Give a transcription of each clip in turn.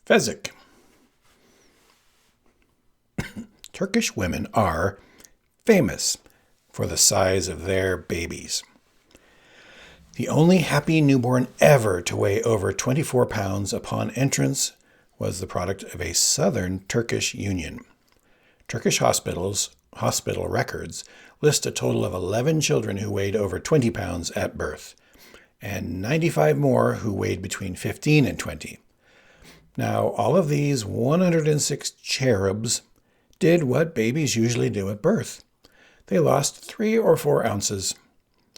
Fezzik. Turkish women are famous for the size of their babies. The only happy newborn ever to weigh over 24 pounds upon entrance was the product of a southern Turkish union. Turkish hospital records list a total of 11 children who weighed over 20 pounds at birth, and 95 more who weighed between 15 and 20. Now, all of these 106 cherubs did what babies usually do at birth. They lost 3 or 4 ounces,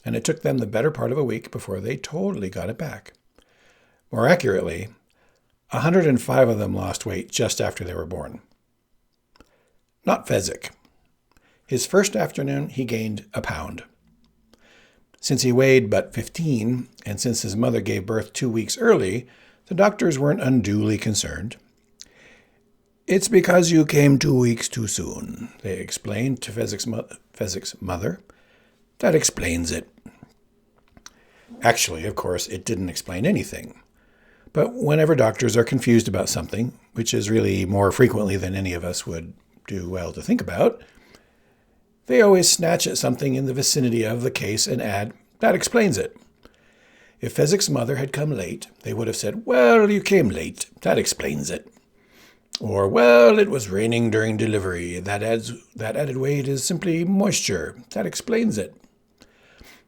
and it took them the better part of a week before they totally got it back. More accurately, 105 of them lost weight just after they were born. Not Fezzik. His first afternoon, he gained a pound. Since he weighed but 15, and since his mother gave birth 2 weeks early, the doctors weren't unduly concerned. "It's because you came 2 weeks too soon," they explained to Fezzik's mother. "That explains it." Actually, of course, it didn't explain anything. But whenever doctors are confused about something, which is really more frequently than any of us would do well to think about, they always snatch at something in the vicinity of the case and add, "That explains it." If Fezzik's mother had come late, they would have said, "Well, you came late. That explains it." Or, "Well, it was raining during delivery. That added weight is simply moisture. That explains it."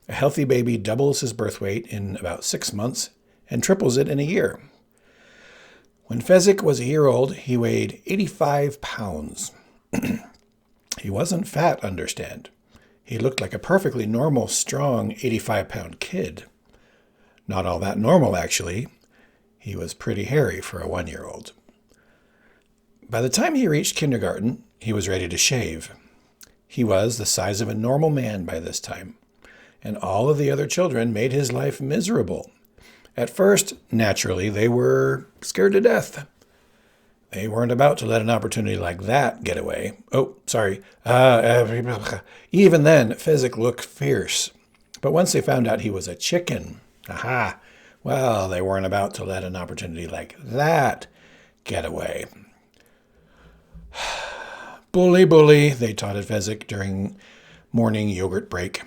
A healthy baby doubles his birth weight in about 6 months and triples it in a year. When Fezzik was a year old, he weighed 85 pounds. He wasn't fat, understand. He looked like a perfectly normal, strong 85-pound kid. Not all that normal, actually. He was pretty hairy for a 1-year-old. By the time he reached kindergarten, he was ready to shave. He was the size of a normal man by this time, and all of the other children made his life miserable. At first, naturally, they were scared to death. They weren't about to let an opportunity like that get away. Oh, sorry. Even then, Fezzik looked fierce. But once they found out he was a chicken, well, they weren't about to let an opportunity like that get away. "Bully, bully," they taunted Fezzik during morning yogurt break.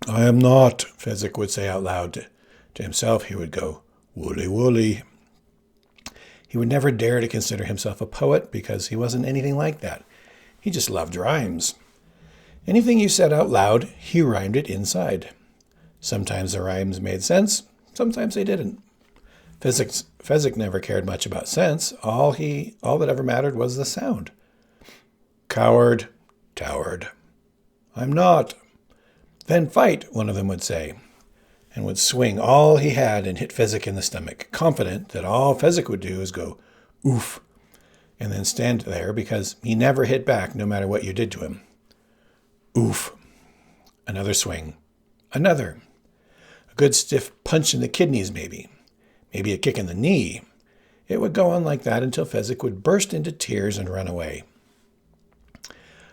"I am not," Fezzik would say out loud. To himself, he would go, "Woolly, woolly." He would never dare to consider himself a poet because he wasn't anything like that. He just loved rhymes. Anything you said out loud, he rhymed it inside. Sometimes the rhymes made sense, sometimes they didn't. Fezzik never cared much about sense. All that ever mattered was the sound. "Coward, towered." "I'm not." "Then fight," one of them would say, and would swing all he had and hit Fezzik in the stomach, confident that all Fezzik would do is go, "Oof," and then stand there because he never hit back no matter what you did to him. Oof. Another swing. Another. A good stiff punch in the kidneys, maybe. Maybe a kick in the knee. It would go on like that until Fezzik would burst into tears and run away.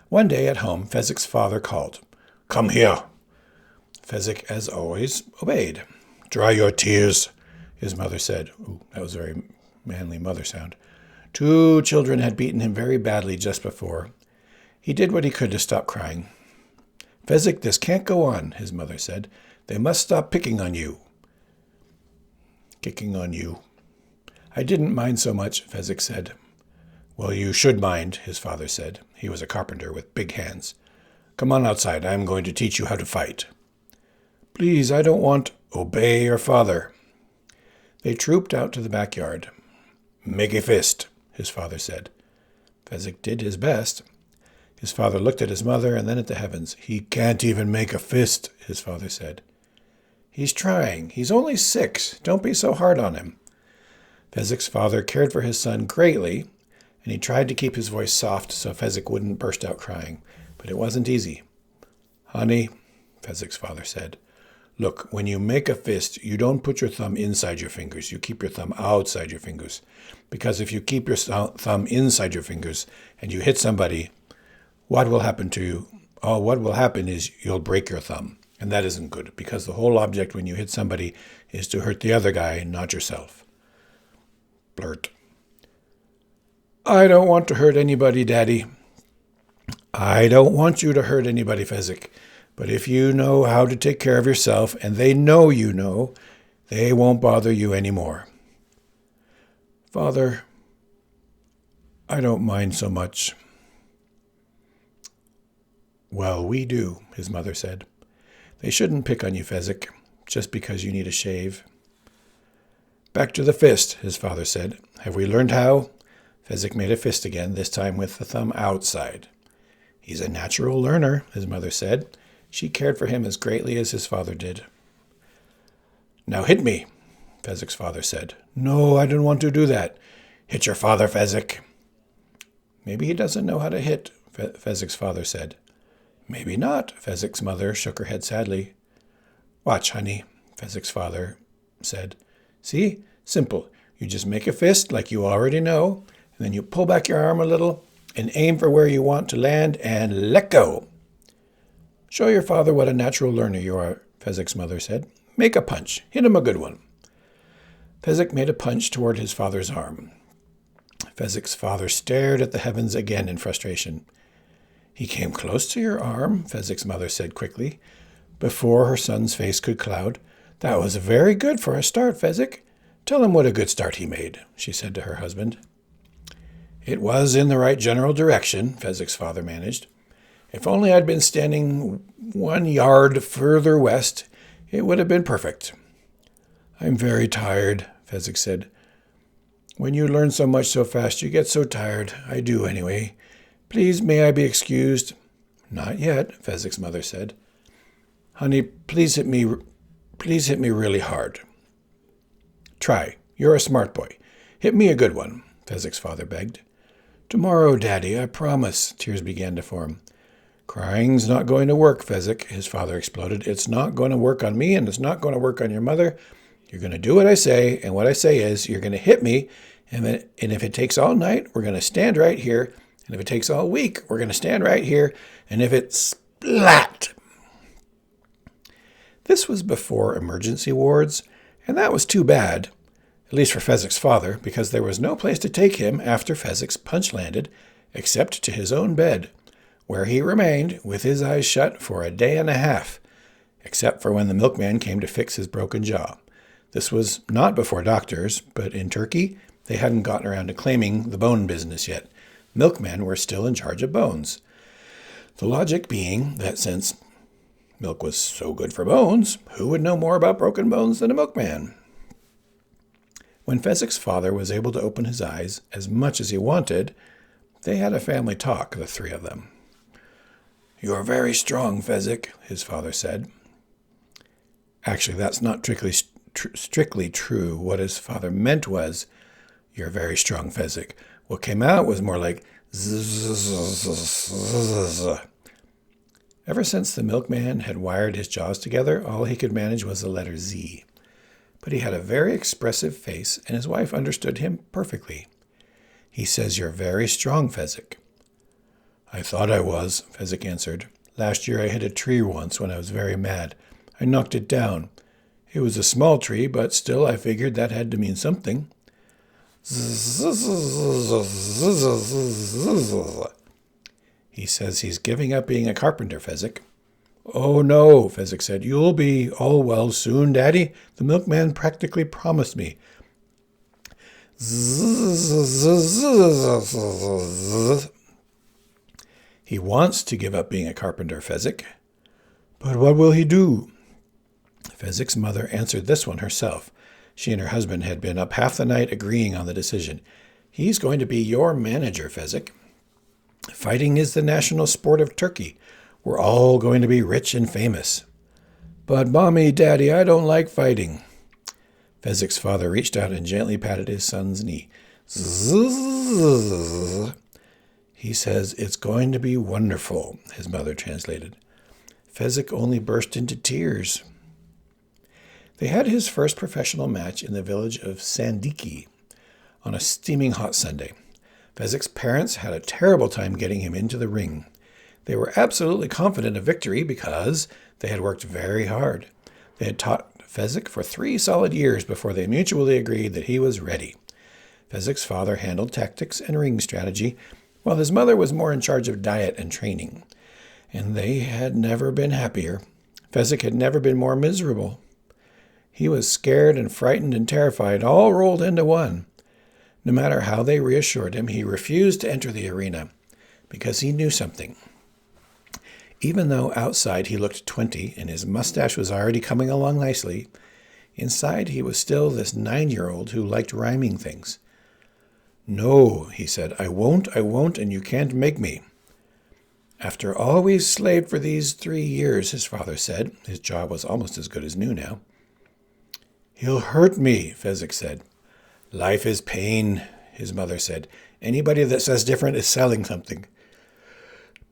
One day at home, Fezzik's father called, "Come here." Fezzik, as always, obeyed. "Dry your tears," his mother said. Ooh, that was a very manly mother sound. 2 children had beaten him very badly just before. He did what he could to stop crying. "Fezzik, this can't go on," his mother said. "They must stop picking on you." Kicking on you. "I didn't mind so much," Fezzik said. "Well, you should mind," his father said. He was a carpenter with big hands. "Come on outside. I am going to teach you how to fight." "Please, I don't want—" "Obey your father." They trooped out to the backyard. "Make a fist," his father said. Fezzik did his best. His father looked at his mother and then at the heavens. "He can't even make a fist," his father said. "He's trying. He's only 6. Don't be so hard on him." Fezzik's father cared for his son greatly, and he tried to keep his voice soft so Fezzik wouldn't burst out crying. But it wasn't easy. "Honey," Fezzik's father said, "look, when you make a fist, you don't put your thumb inside your fingers. You keep your thumb outside your fingers. Because if you keep your thumb inside your fingers and you hit somebody, what will happen to you? What will happen is you'll break your thumb. And that isn't good, because the whole object when you hit somebody is to hurt the other guy, not yourself." Blurt. I don't want to hurt anybody, Daddy. I don't want you to hurt anybody, Fezzik. But if you know how to take care of yourself, and they know you know, they won't bother you anymore. Father, I don't mind so much. Well, we do, his mother said. They shouldn't pick on you, Fezzik, just because you need a shave. Back to the fist, his father said. Have we learned how? Fezzik made a fist again, this time with the thumb outside. He's a natural learner, his mother said. She cared for him as greatly as his father did. Now hit me, Fezzik's father said. No, I don't want to do that. Hit your father, Fezzik. Maybe he doesn't know how to hit, Fezzik's father said. Maybe not, Fezzik's mother shook her head sadly. Watch, honey, Fezzik's father said. See? Simple. You just make a fist like you already know, and then you pull back your arm a little and aim for where you want to land and let go. Show your father what a natural learner you are, Fezzik's mother said. Make a punch. Hit him a good one. Fezzik made a punch toward his father's arm. Fezzik's father stared at the heavens again in frustration. He came close to your arm, Fezzik's mother said quickly, before her son's face could cloud. That was very good for a start, Fezzik. Tell him what a good start he made, she said to her husband. It was in the right general direction, Fezzik's father managed. If only I'd been standing 1 yard further west, it would have been perfect. I'm very tired, Fezzik said. When you learn so much so fast, you get so tired. I do anyway. Please, may I be excused? Not yet, Fezzik's mother said. Honey, please hit me really hard. Try. You're a smart boy. Hit me a good one, Fezzik's father begged. Tomorrow, Daddy, I promise. Tears began to form. Crying's not going to work, Fezzik, his father exploded. It's not going to work on me, and it's not going to work on your mother. You're going to do what I say, and what I say is you're going to hit me, and if it takes all night, we're going to stand right here, and if it takes all week, we're going to stand right here, and if it's splat. This was before emergency wards, and that was too bad, at least for Fezzik's father, because there was no place to take him after Fezzik's punch landed, except to his own bed, where he remained with his eyes shut for a day and a half, except for when the milkman came to fix his broken jaw. This was not before doctors, but in Turkey, they hadn't gotten around to claiming the bone business yet. Milkmen were still in charge of bones. The logic being that since milk was so good for bones, who would know more about broken bones than a milkman? When Fezzik's father was able to open his eyes as much as he wanted, they had a family talk, the three of them. You are very strong, Fezzik, his father said. Actually, that's not strictly true. What his father meant was, you're very strong, Fezzik. What came out was more like zzz. Ever since the milkman had wired his jaws together, all he could manage was the letter Z. But he had a very expressive face, and his wife understood him perfectly. He says, you're very strong, Fezzik. I thought I was, Fezzik answered. Last year I hit a tree once when I was very mad. I knocked it down. It was a small tree, but still I figured that had to mean something. He says he's giving up being a carpenter, Fezzik. Oh, no, Fezzik said. You'll be all well soon, Daddy. The milkman practically promised me. He wants to give up being a carpenter, Fezzik. But what will he do? Fezzik's mother answered this one herself. She and her husband had been up half the night agreeing on the decision. He's going to be your manager, Fezzik. Fighting is the national sport of Turkey. We're all going to be rich and famous. But, Mommy, Daddy, I don't like fighting. Fezzik's father reached out and gently patted his son's knee. Zzz. He says, it's going to be wonderful, his mother translated. Fezzik only burst into tears. They had his first professional match in the village of Sandiki on a steaming hot Sunday. Fezzik's parents had a terrible time getting him into the ring. They were absolutely confident of victory because they had worked very hard. They had taught Fezzik for 3 solid years before they mutually agreed that he was ready. Fezzik's father handled tactics and ring strategy, while his mother was more in charge of diet and training. And they had never been happier. Fezzik had never been more miserable. He was scared and frightened and terrified, all rolled into one. No matter how they reassured him, he refused to enter the arena because he knew something. Even though outside he looked 20 and his mustache was already coming along nicely, inside he was still this 9-year-old who liked rhyming things. "No," he said, I won't, and you can't make me." "After all we've slaved for these 3 years," his father said. His job was almost as good as new now. "He'll hurt me," Fezzik said. "Life is pain," his mother said. "Anybody that says different is selling something."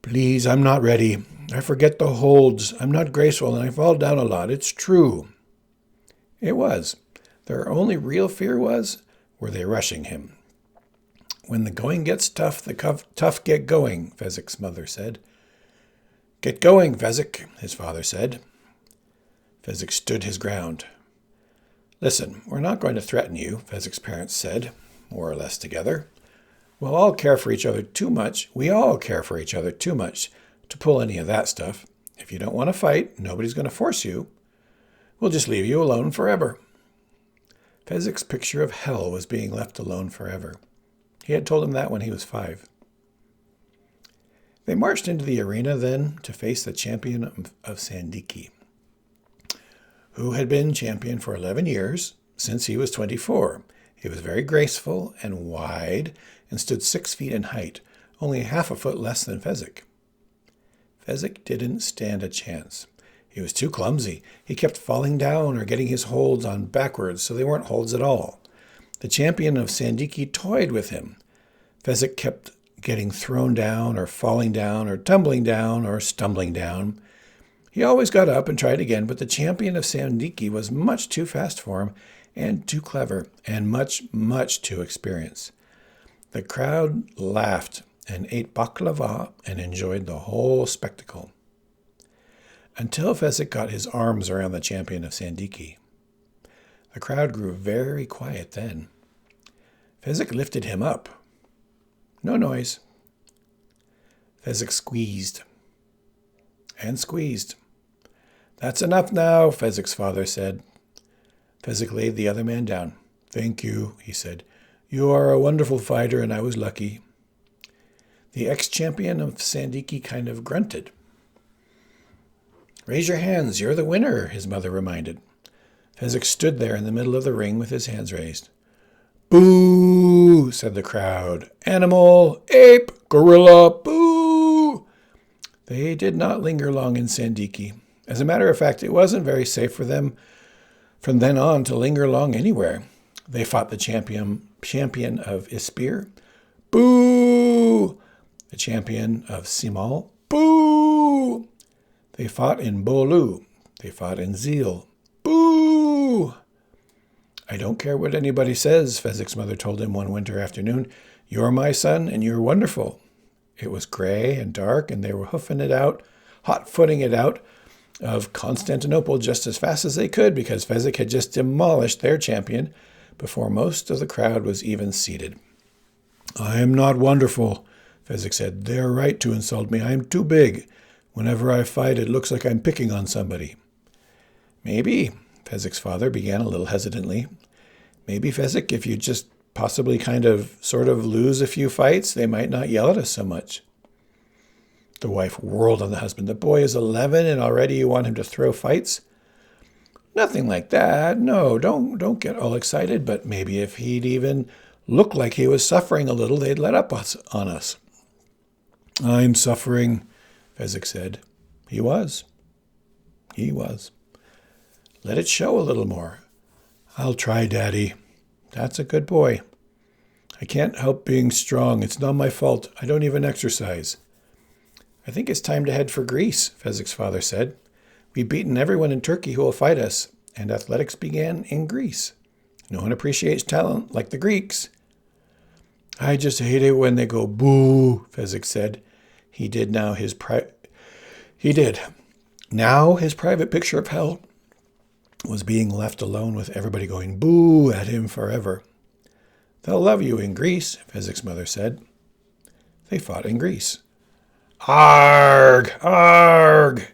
"Please, I'm not ready. I forget the holds. I'm not graceful and I fall down a lot. It's true." It was. Their only real fear was, were they rushing him? "When the going gets tough, the tough get going," Fezzik's mother said. "Get going, Fezzik," his father said. Fezzik stood his ground. "Listen, we're not going to threaten you," Fezzik's parents said, more or less together. "We'll all care for each other too much. We all care for each other too much to pull any of that stuff. If you don't want to fight, nobody's going to force you. We'll just leave you alone forever." Fezzik's picture of hell was being left alone forever. He had told him that when he was 5. They marched into the arena then to face the champion of Sandiki, who had been champion for 11 years, since he was 24. He was very graceful and wide and stood 6 feet in height, only half a foot less than Fezzik. Fezzik didn't stand a chance. He was too clumsy. He kept falling down or getting his holds on backwards, so they weren't holds at all. The champion of Sandiki toyed with him. Fezzik kept getting thrown down or falling down or tumbling down or stumbling down. He always got up and tried again, but the champion of Sandiki was much too fast for him and too clever and much, much too experienced. The crowd laughed and ate baklava and enjoyed the whole spectacle. Until Fezzik got his arms around the champion of Sandiki. The crowd grew very quiet then. Fezzik lifted him up. No noise. Fezzik squeezed. And squeezed. "That's enough now," Fezzik's father said. Fezzik laid the other man down. "Thank you," he said. "You are a wonderful fighter, and I was lucky." The ex-champion of Sandiki kind of grunted. "Raise your hands. You're the winner," his mother reminded. Fezzik stood there in the middle of the ring with his hands raised. "Boo!" said the crowd. "Animal! Ape! Gorilla! Boo!" They did not linger long in Sandiki. As a matter of fact, it wasn't very safe for them from then on to linger long anywhere. They fought the champion of Ispir. Boo! The champion of Simal. Boo! They fought in Bolu. They fought in Zil. Boo! "I don't care what anybody says," Fezzik's mother told him one winter afternoon. "You're my son, and you're wonderful." It was gray and dark, and they were hoofing it out, hot-footing it out of Constantinople just as fast as they could because Fezzik had just demolished their champion before most of the crowd was even seated. "I am not wonderful," Fezzik said. "They're right to insult me. I am too big. Whenever I fight, it looks like I'm picking on somebody." "Maybe," Fezzik's father began a little hesitantly. "Maybe, Fezzik, if you just possibly sort of lose a few fights, they might not yell at us so much." The wife whirled on the husband. "The boy is 11 and already you want him to throw fights?" "Nothing like that. No, don't get all excited. But maybe if he'd even look like he was suffering a little, they'd let up on us." "I'm suffering," Fezzik said. He was. He was. "Let it show a little more." "I'll try, Daddy." "That's a good boy." "I can't help being strong. It's not my fault. I don't even exercise." "I think it's time to head for Greece," Fezzik's father said. "We've beaten everyone in Turkey who will fight us, and athletics began in Greece. No one appreciates talent like the Greeks." "I just hate it when they go boo," Fezzik said. He did. Now his private picture of hell was being left alone with everybody going boo at him forever. They'll love you in Greece, Fezzik's mother said. They fought in Greece. Arg! Arg!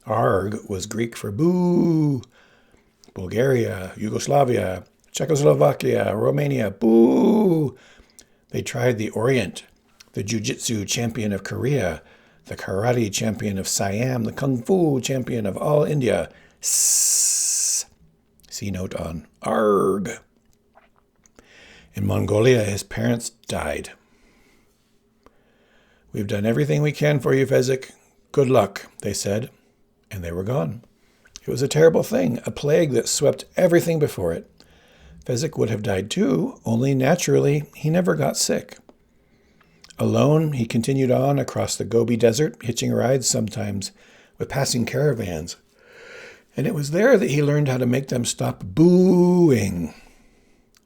Arg was Greek for boo. Bulgaria, Yugoslavia, Czechoslovakia, Romania, boo! They tried the Orient, the Jiu-Jitsu champion of Korea, the karate champion of Siam, the kung fu champion of all India. S. C note on Arg. In Mongolia, his parents died. We've done everything we can for you, Fezzik. Good luck, they said, and they were gone. It was a terrible thing, a plague that swept everything before it. Fezzik would have died too, only naturally he never got sick. Alone, he continued on across the Gobi Desert, hitching rides sometimes with passing caravans. And it was there that he learned how to make them stop booing.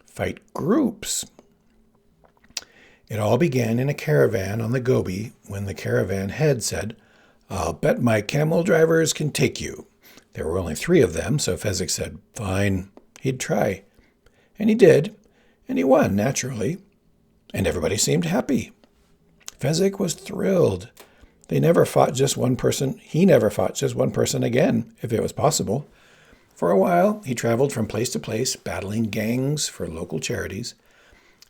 Fight groups. It all began in a caravan on the Gobi when the caravan head said, "I'll bet my camel drivers can take you." There were only 3 of them, so Fezzik said, fine, he'd try. And he did, and he won, naturally. And everybody seemed happy. Fezzik was thrilled. They never fought just one person. He never fought just one person again, if it was possible. For a while, he traveled from place to place, battling gangs for local charities.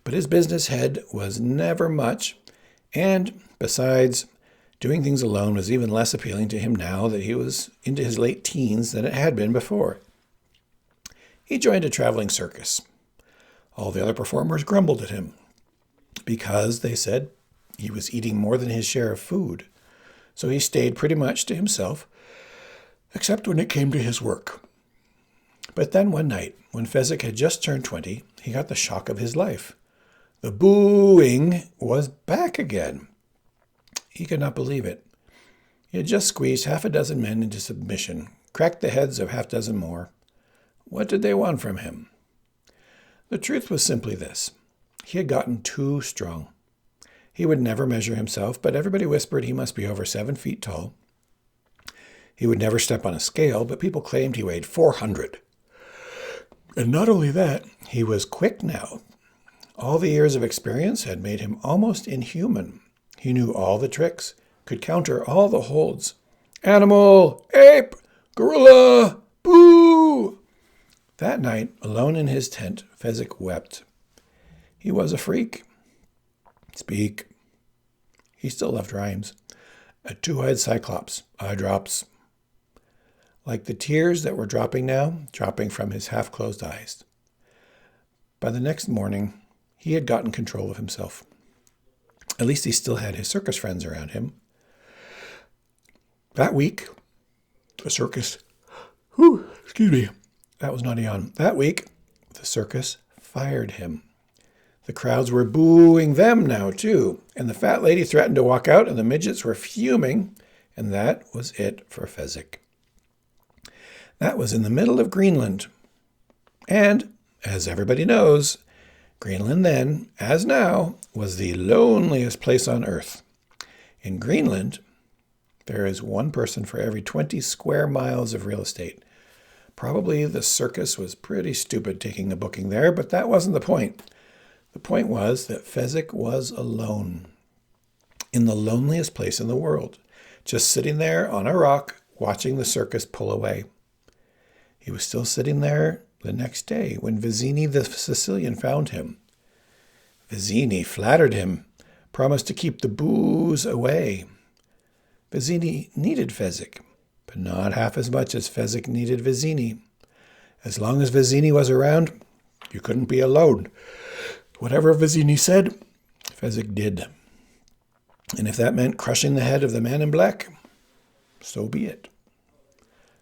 But his business head was never much, and besides, doing things alone was even less appealing to him now that he was into his late teens than it had been before. He joined a traveling circus. All the other performers grumbled at him because, they said, he was eating more than his share of food. So he stayed pretty much to himself, except when it came to his work. But then one night, when Fezzik had just turned 20, he got the shock of his life. The booing was back again. He could not believe it. He had just squeezed 6 men into submission, cracked the heads of 6 more. What did they want from him? The truth was simply this. He had gotten too strong. He would never measure himself, but everybody whispered he must be over 7 feet tall. He would never step on a scale, but people claimed he weighed 400. And not only that, he was quick now. All the years of experience had made him almost inhuman. He knew all the tricks, could counter all the holds. Animal, ape, gorilla, boo! That night, alone in his tent, Fezzik wept. He was a freak. Speak. He still loved rhymes. A 2-eyed cyclops, eye drops. Like the tears that were dropping now, dropping from his half-closed eyes. By the next morning, he had gotten control of himself. At least he still had his circus friends around him. That week, the circus... That was not on. That week, the circus fired him. The crowds were booing them now, too, and the fat lady threatened to walk out, and the midgets were fuming, and that was it for Fezzik. That was in the middle of Greenland. And, as everybody knows, Greenland then, as now, was the loneliest place on Earth. In Greenland, there is 1 person for every 20 square miles of real estate. Probably the circus was pretty stupid taking a booking there, but that wasn't the point. The point was that Fezzik was alone, in the loneliest place in the world, just sitting there on a rock, watching the circus pull away. He was still sitting there the next day when Vizzini the Sicilian found him. Vizzini flattered him, promised to keep the boos away. Vizzini needed Fezzik, but not half as much as Fezzik needed Vizzini. As long as Vizzini was around, you couldn't be alone. Whatever Vizzini said, Fezzik did. And if that meant crushing the head of the man in black, so be it.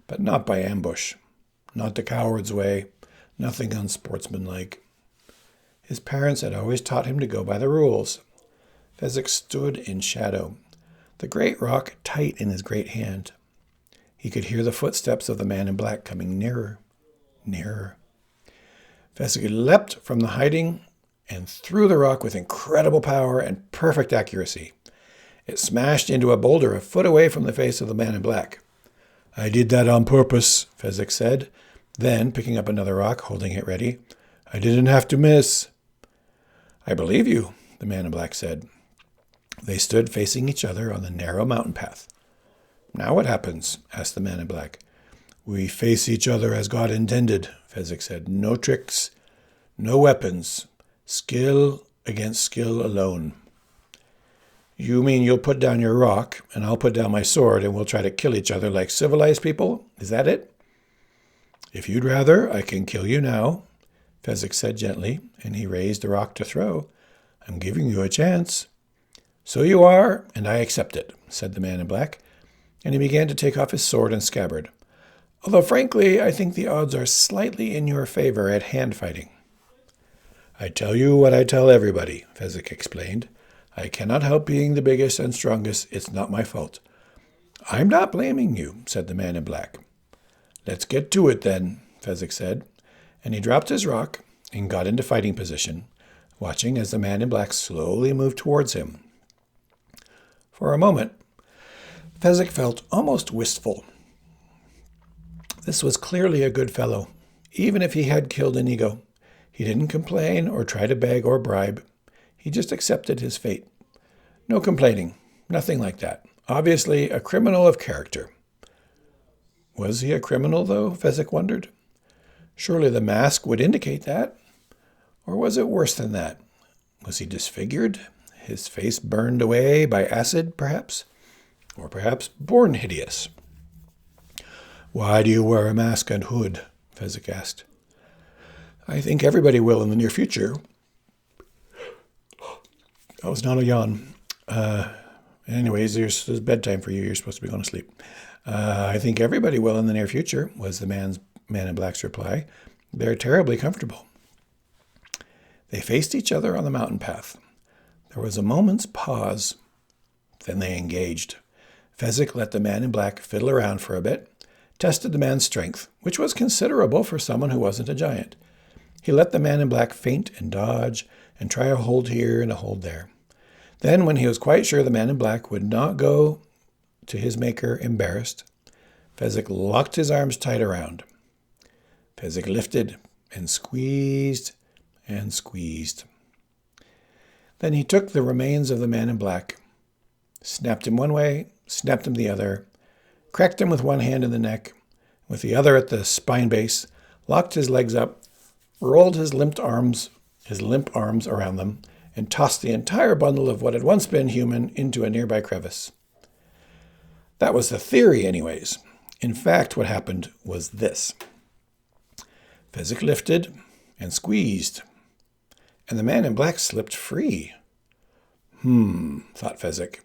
But not by ambush, not the coward's way, nothing unsportsmanlike. His parents had always taught him to go by the rules. Fezzik stood in shadow, the great rock tight in his great hand. He could hear the footsteps of the man in black coming nearer, nearer. Fezzik leapt from the hiding and threw the rock with incredible power and perfect accuracy. It smashed into a boulder a foot away from the face of the man in black. "I did that on purpose," Fezzik said. Then, picking up another rock, holding it ready, "I didn't have to miss." I believe you, the man in black said. They stood facing each other on the narrow mountain path. Now what happens? Asked the man in black. We face each other as God intended, Fezzik said. No tricks, no weapons. Skill against skill alone. You mean you'll put down your rock, and I'll put down my sword, and we'll try to kill each other like civilized people? Is that it? If you'd rather, I can kill you now, Fezzik said gently, and he raised the rock to throw. I'm giving you a chance. So you are, and I accept it, said the man in black, and he began to take off his sword and scabbard. Although, frankly, I think the odds are slightly in your favor at hand fighting. I tell you what I tell everybody, Fezzik explained. I cannot help being the biggest and strongest. It's not my fault. I'm not blaming you, said the man in black. Let's get to it then, Fezzik said, and he dropped his rock and got into fighting position, watching as the man in black slowly moved towards him. For a moment, Fezzik felt almost wistful. This was clearly a good fellow, even if he had killed Inigo. He didn't complain or try to beg or bribe. He just accepted his fate. No complaining, nothing like that. Obviously a criminal of character. Was he a criminal, though? Fezzik wondered. Surely the mask would indicate that. Or was it worse than that? Was he disfigured? His face burned away by acid, perhaps? Or perhaps born hideous? Why do you wear a mask and hood? Fezzik asked. I think everybody will in the near future. That was not a yawn. Anyways, it's bedtime for you. You're supposed to be going to sleep. I think everybody will in the near future, was the man in black's reply. They're terribly comfortable. They faced each other on the mountain path. There was a moment's pause. Then they engaged. Fezzik let the man in black fiddle around for a bit, tested the man's strength, which was considerable for someone who wasn't a giant. He let the man in black feint and dodge and try a hold here and a hold there. Then, when he was quite sure the man in black would not go to his maker embarrassed, Fezzik locked his arms tight around. Fezzik lifted and squeezed and squeezed. Then he took the remains of the man in black, snapped him one way, snapped him the other, cracked him with one hand in the neck, with the other at the spine base, locked his legs up, rolled his limp arms around them, and tossed the entire bundle of what had once been human into a nearby crevice. That was the theory, anyways. In fact, what happened was this. Fezzik lifted and squeezed, and the man in black slipped free. Thought Fezzik.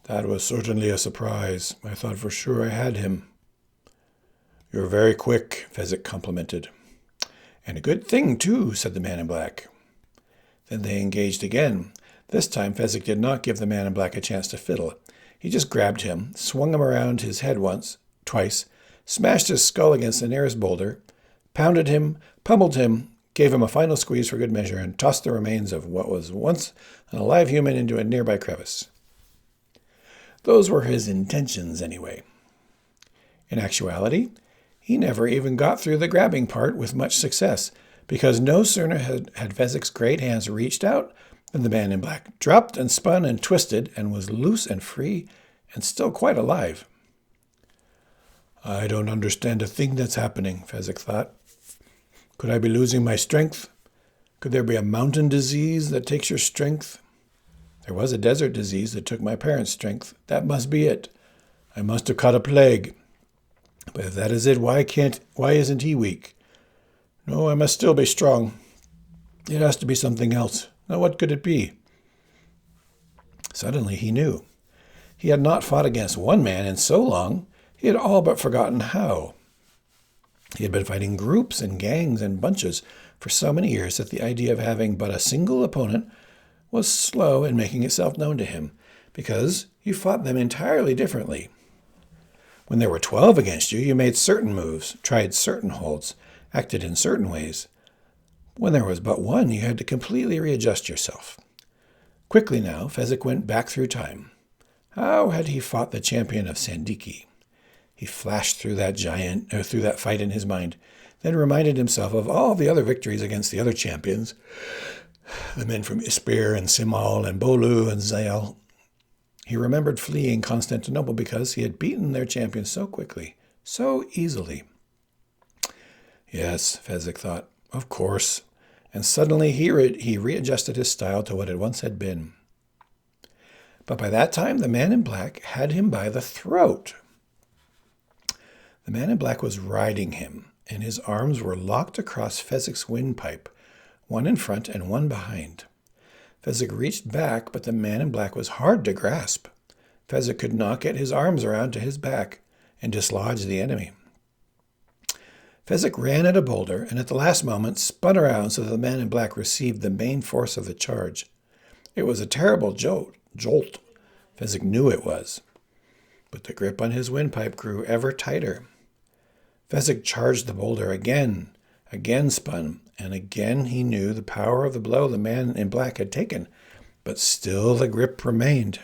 That was certainly a surprise. I thought for sure I had him. You're very quick, Fezzik complimented. And a good thing, too, said the man in black. Then they engaged again. This time Fezzik did not give the man in black a chance to fiddle. He just grabbed him, swung him around his head twice, smashed his skull against the nearest boulder, pounded him, pummeled him, gave him a final squeeze for good measure, and tossed the remains of what was once an alive human into a nearby crevice. Those were his intentions, anyway. In actuality, he never even got through the grabbing part with much success, because no sooner had Fezzik's great hands reached out than the man in black dropped and spun and twisted and was loose and free and still quite alive. I don't understand a thing that's happening, Fezzik thought. Could I be losing my strength? Could there be a mountain disease that takes your strength? There was a desert disease that took my parents' strength. That must be it. I must have caught a plague. But if that is it, why isn't he weak? No, I must still be strong. It has to be something else. Now what could it be? Suddenly he knew. He had not fought against one man in so long, he had all but forgotten how. He had been fighting groups and gangs and bunches for so many years that the idea of having but a single opponent was slow in making itself known to him, because you fought them entirely differently. When there were 12 against you, you made certain moves, tried certain holds, acted in certain ways. When there was but one, you had to completely readjust yourself. Quickly now, Fezzik went back through time. How had he fought the champion of Sandiki? He flashed through that fight in his mind, then reminded himself of all the other victories against the other champions, The men from Ispir and Simal and Bolu and Zael. He remembered fleeing Constantinople because he had beaten their champions so quickly, so easily. Yes, Fezzik thought, of course. And suddenly he readjusted his style to what it once had been. But by that time, the man in black had him by the throat. The man in black was riding him, and his arms were locked across Fezzik's windpipe, one in front and one behind. Fezzik reached back, but the man in black was hard to grasp. Fezzik could not get his arms around to his back and dislodge the enemy. Fezzik ran at a boulder and at the last moment spun around so that the man in black received the main force of the charge. It was a terrible jolt. Fezzik knew it was. But the grip on his windpipe grew ever tighter. Fezzik charged the boulder again spun, and again he knew the power of the blow the man in black had taken, but still the grip remained.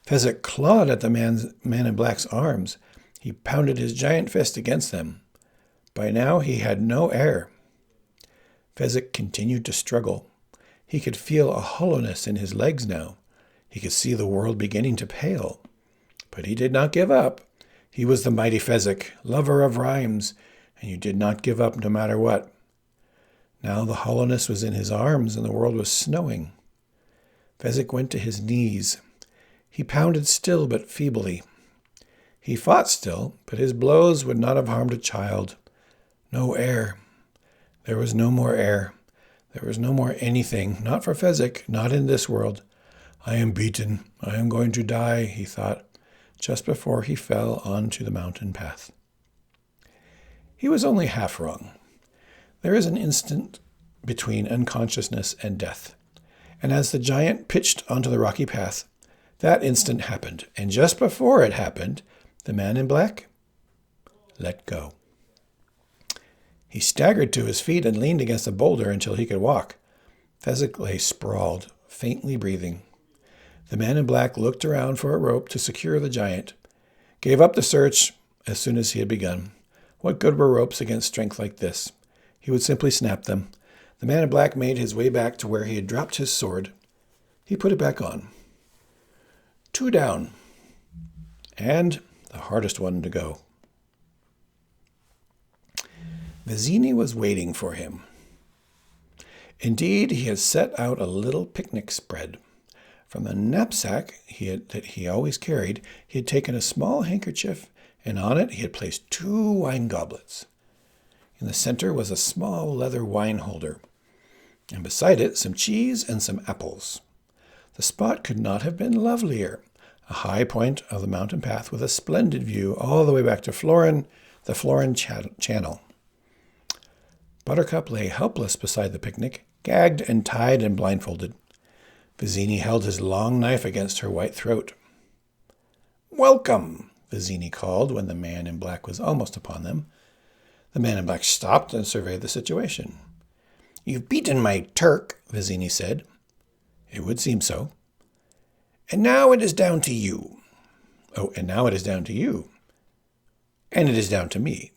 Fezzik clawed at the man in black's arms. He pounded his giant fist against them. By now he had no air. Fezzik continued to struggle. He could feel a hollowness in his legs now. He could see the world beginning to pale. But he did not give up. He was the mighty Fezzik, lover of rhymes, and you did not give up no matter what. Now the hollowness was in his arms, and the world was snowing. Fezzik went to his knees. He pounded still but feebly. He fought still, but his blows would not have harmed a child. No air. There was no more air. There was no more anything, not for Fezzik, not in this world. I am beaten. I am going to die, he thought, just before he fell onto the mountain path. He was only half wrong. There is an instant between unconsciousness and death, and as the giant pitched onto the rocky path, that instant happened, and just before it happened, the man in black let go. He staggered to his feet and leaned against a boulder until he could walk. Fezzik lay sprawled, faintly breathing. The man in black looked around for a rope to secure the giant, gave up the search as soon as he had begun. What good were ropes against strength like this? He would simply snap them. The man in black made his way back to where he had dropped his sword. He put it back on. 2 down. And the hardest one to go. Vizzini was waiting for him. Indeed, he had set out a little picnic spread. From the knapsack that he always carried, he had taken a small handkerchief, and on it he had placed 2 wine goblets. In the center was a small leather wine holder, and beside it some cheese and some apples. The spot could not have been lovelier, a high point of the mountain path with a splendid view all the way back to Florin, the Florin Channel. Buttercup lay helpless beside the picnic, gagged and tied and blindfolded. Vizzini held his long knife against her white throat. "Welcome," Vizzini called when the man in black was almost upon them. The man in black stopped and surveyed the situation. "You've beaten my Turk," Vizzini said. "It would seem so." "And now it is down to you." "Oh, and now it is down to you." "And it is down to me."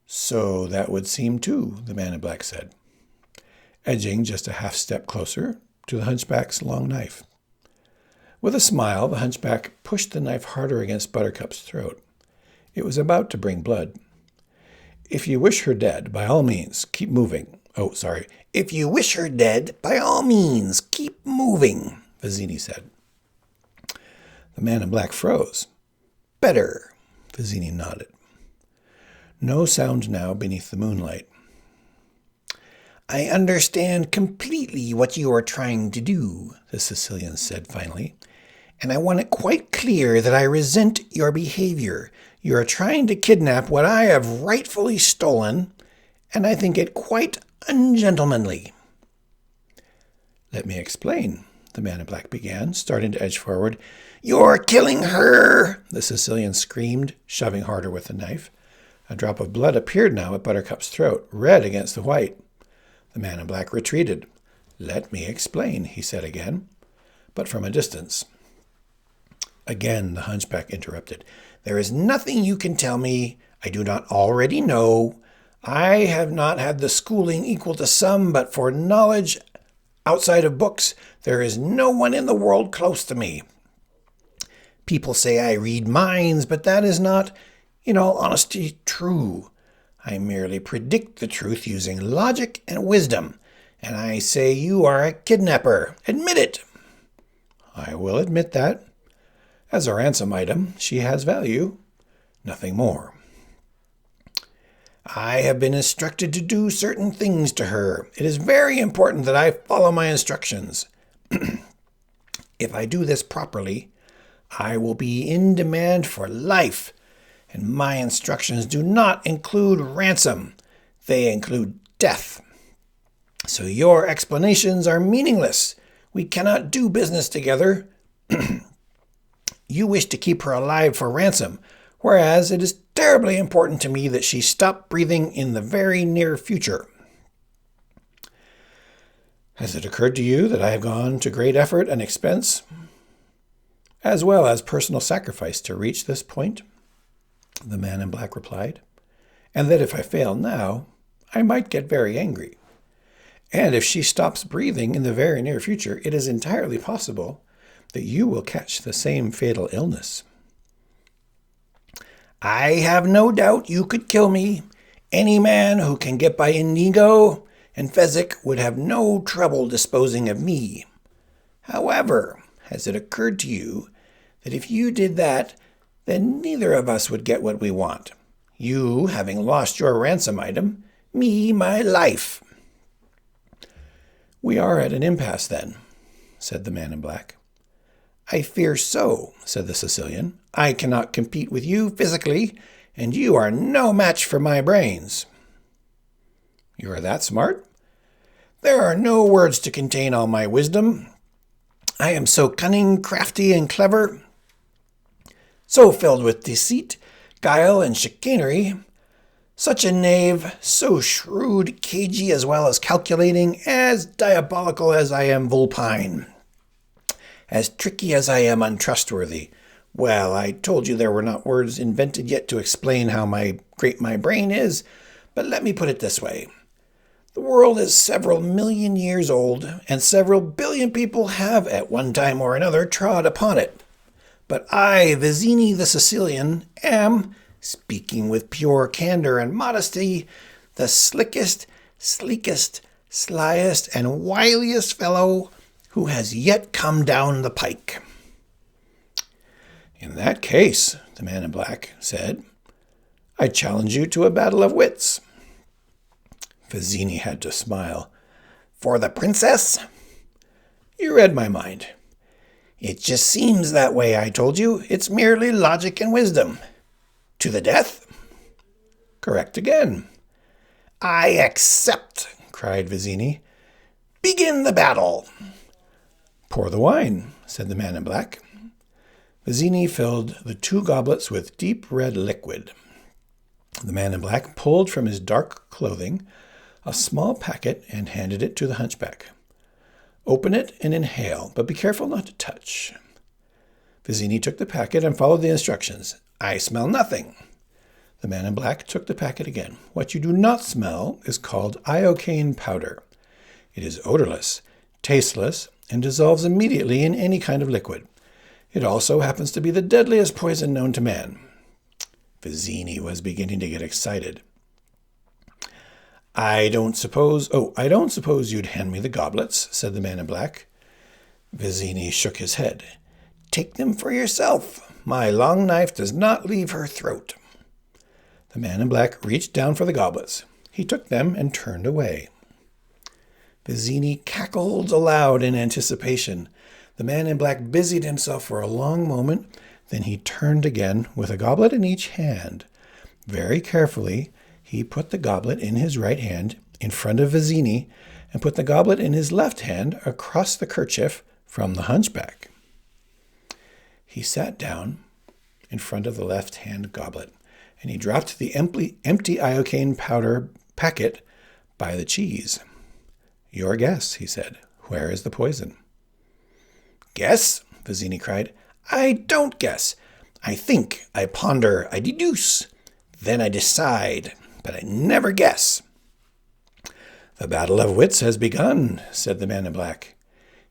"So that would seem too," the man in black said, edging just a half step closer to the hunchback's long knife. With a smile, the hunchback pushed the knife harder against Buttercup's throat. It was about to bring blood. "If you wish her dead, by all means, keep moving." "Oh, sorry. If you wish her dead, by all means, keep moving," Vizzini said. The man in black froze. "Better," Vizzini nodded. No sound now beneath the moonlight. "I understand completely what you are trying to do," the Sicilian said finally, "and I want it quite clear that I resent your behavior. You are trying to kidnap what I have rightfully stolen, and I think it quite ungentlemanly." "Let me explain," the man in black began, starting to edge forward. "You're killing her!" the Sicilian screamed, shoving harder with the knife. A drop of blood appeared now at Buttercup's throat, red against the white. The man in black retreated. "Let me explain," he said again, but from a distance. Again the hunchback interrupted. "There is nothing you can tell me I do not already know. I have not had the schooling equal to some, but for knowledge outside of books, there is no one in the world close to me. People say I read minds, but that is not, in all honesty, true. I merely predict the truth using logic and wisdom, and I say you are a kidnapper. Admit it. I will admit that. As a ransom item, she has value, nothing more. I have been instructed to do certain things to her. It is very important that I follow my instructions. If I do this properly, I will be in demand for life, and my instructions do not include ransom. They include death. So your explanations are meaningless. We cannot do business together. You wish to keep her alive for ransom, whereas it is terribly important to me that she stop breathing in the very near future. Has it occurred to you that I have gone to great effort and expense, as well as personal sacrifice, to reach this point? The man in black replied, and that if I fail now, I might get very angry. And if she stops breathing in the very near future, it is entirely possible that you will catch the same fatal illness. I have no doubt you could kill me. Any man who can get by Inigo and Fezzik would have no trouble disposing of me. However, has it occurred to you that if you did that, then neither of us would get what we want? You having lost your ransom item, me my life. We are at an impasse then, said the man in black. I fear so, said the Sicilian. I cannot compete with you physically, and you are no match for my brains. You are that smart? There are no words to contain all my wisdom. I am so cunning, crafty, and clever, so filled with deceit, guile, and chicanery, such a knave, so shrewd, cagey, as well as calculating, as diabolical as I am vulpine, as tricky as I am untrustworthy. Well, I told you there were not words invented yet to explain how great my brain is, but let me put it this way. The world is several million years old, and several billion people have at one time or another trod upon it. But I, Vizzini the Sicilian, am, speaking with pure candor and modesty, the slickest, sleekest, slyest, and wiliest fellow who has yet come down the pike. In that case, the man in black said, I challenge you to a battle of wits. Vizzini had to smile. For the princess? You read my mind. It just seems that way, I told you. It's merely logic and wisdom. To the death? Correct again. I accept, cried Vizzini. Begin the battle. Pour the wine, said the man in black. Vizzini filled the 2 goblets with deep red liquid. The man in black pulled from his dark clothing a small packet and handed it to the hunchback. Open it and inhale, but be careful not to touch. Vizzini took the packet and followed the instructions. I smell nothing. The man in black took the packet again. What you do not smell is called iocane powder. It is odorless, tasteless, and dissolves immediately in any kind of liquid. It also happens to be the deadliest poison known to man. Vizzini was beginning to get excited. I don't suppose you'd hand me the goblets, said the man in black. Vizzini shook his head. Take them for yourself. My long knife does not leave her throat. The man in black reached down for the goblets. He took them and turned away. Vizzini cackled aloud in anticipation. The man in black busied himself for a long moment. Then he turned again, with a goblet in each hand. Very carefully, he put the goblet in his right hand in front of Vizzini and put the goblet in his left hand across the kerchief from the hunchback. He sat down in front of the left-hand goblet, and he dropped the empty iocane powder packet by the cheese. Your guess, he said. Where is the poison? Guess? Vizzini cried. I don't guess. I think, I ponder, I deduce. Then I decide. but I never guess." "The battle of wits has begun," said the man in black.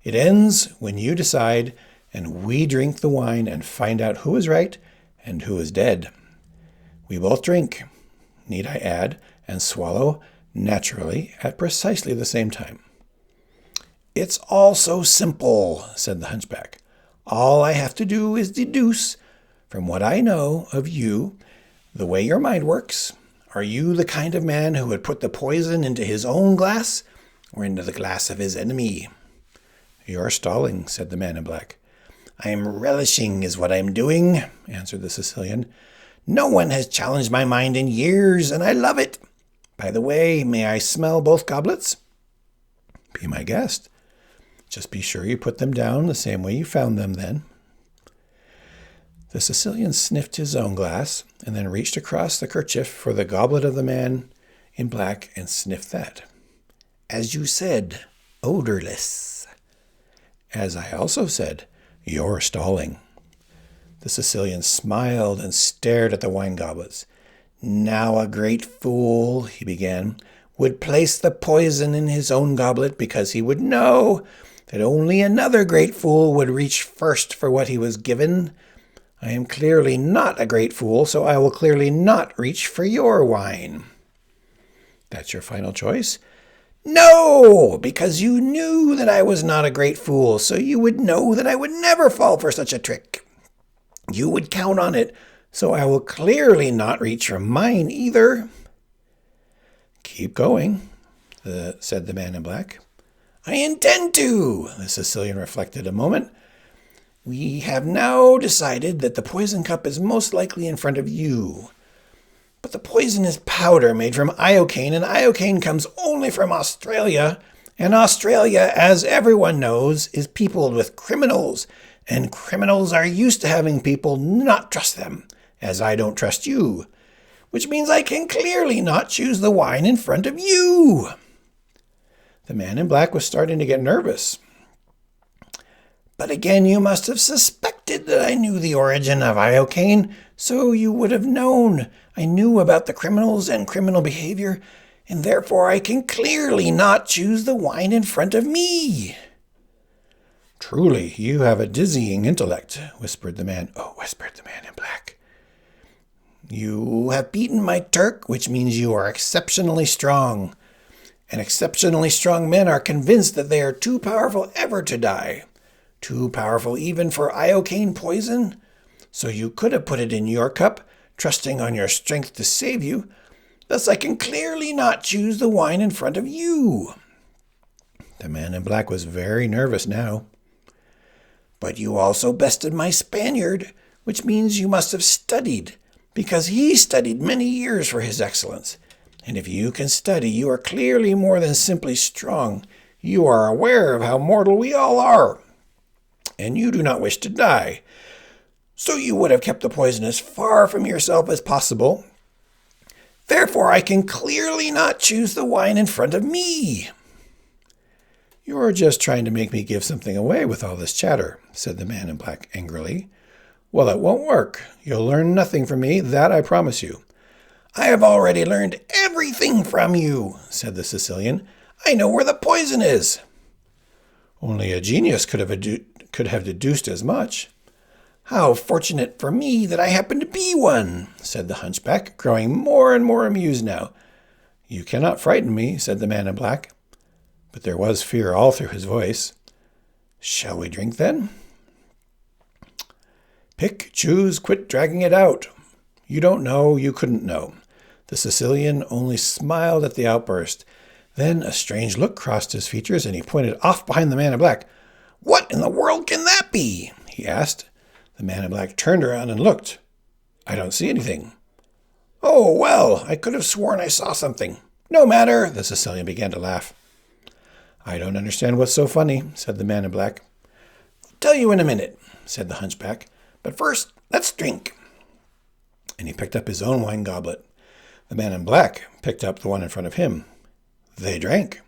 "It ends when you decide, and we drink the wine and find out who is right and who is dead. We both drink, need I add, and swallow naturally at precisely the same time." "It's all so simple," said the hunchback. "All I have to do is deduce, from what I know of you, the way your mind works. Are you the kind of man who would put the poison into his own glass or into the glass of his enemy?" "You're stalling," said the man in black. "I am relishing is what I am doing," answered the Sicilian. "No one has challenged my mind in years, and I love it. By the way, may I smell both goblets?" "Be my guest. Just be sure you put them down the same way you found them then." The Sicilian sniffed his own glass, and then reached across the kerchief for the goblet of the man in black and sniffed that. "As you said, odorless." "As I also said, you're stalling." The Sicilian smiled and stared at the wine goblets. "Now a great fool," he began, "would place the poison in his own goblet because he would know that only another great fool would reach first for what he was given. I am clearly not a great fool, so I will clearly not reach for your wine." "That's your final choice?" "No, because you knew that I was not a great fool, so you would know that I would never fall for such a trick. You would count on it, so I will clearly not reach for mine either." "Keep going," said the man in black. "I intend to." The Sicilian reflected a moment. "We have now decided that the poison cup is most likely in front of you. But the poison is powder made from iocane, and iocane comes only from Australia. And Australia, as everyone knows, is peopled with criminals, and criminals are used to having people not trust them, as I don't trust you, which means I can clearly not choose the wine in front of you." The man in black was starting to get nervous. "But again, you must have suspected that I knew the origin of iocane, so you would have known I knew about the criminals and criminal behavior, and therefore I can clearly not choose the wine in front of me." "Truly, you have a dizzying intellect," whispered the man in black. "You have beaten my Turk, which means you are exceptionally strong. And exceptionally strong men are convinced that they are too powerful ever to die. Too powerful even for iocane poison. So you could have put it in your cup, trusting on your strength to save you. Thus I can clearly not choose the wine in front of you." The man in black was very nervous now. "But you also bested my Spaniard, which means you must have studied, because he studied many years for his excellence. And if you can study, you are clearly more than simply strong. You are aware of how mortal we all are, and you do not wish to die. So you would have kept the poison as far from yourself as possible. Therefore, I can clearly not choose the wine in front of me." "You're just trying to make me give something away with all this chatter," said the man in black angrily. "Well, it won't work. You'll learn nothing from me, that I promise you." "I have already learned everything from you," said the Sicilian. "I know where the poison is." "Only a genius could have deduced as much." "How fortunate for me that I happen to be one," said the hunchback, growing more and more amused now. "You cannot frighten me," said the man in black, but there was fear all through his voice. "Shall we drink then?" "Pick, choose, quit dragging it out. You don't know, you couldn't know." The Sicilian only smiled at the outburst. Then a strange look crossed his features, and he pointed off behind the man in black. "What in the world can that be?" he asked. The man in black turned around and looked. "I don't see anything." "Oh, well, I could have sworn I saw something. No matter," the Sicilian began to laugh. "I don't understand what's so funny," said the man in black. "I'll tell you in a minute," said the hunchback. "But first, let's drink." And he picked up his own wine goblet. The man in black picked up the one in front of him. They drank.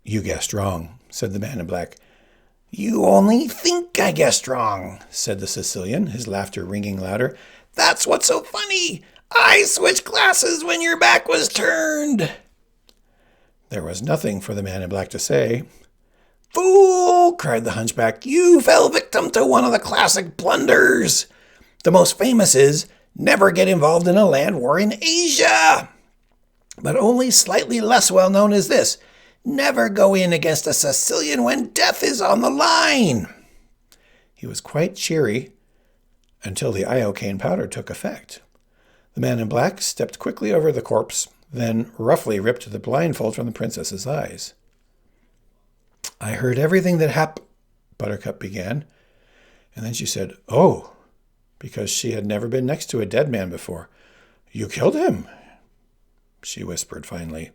"You guessed wrong," said the man in black. "You only think I guessed wrong," said the Sicilian, his laughter ringing louder. "That's what's so funny. I switched glasses when your back was turned. There was nothing for the man in black to say. Fool, cried the hunchback, you fell victim to one of the classic blunders. The most famous is, never get involved in a land war in Asia. But only slightly less well known is this, never go in against a Sicilian when death is on the line. He was quite cheery until the iocane powder took effect. The man in black stepped quickly over the corpse, then roughly ripped the blindfold from the princess's eyes. I heard everything that happened, Buttercup began, and then she said, oh, because she had never been next to a dead man before. You killed him, she whispered finally.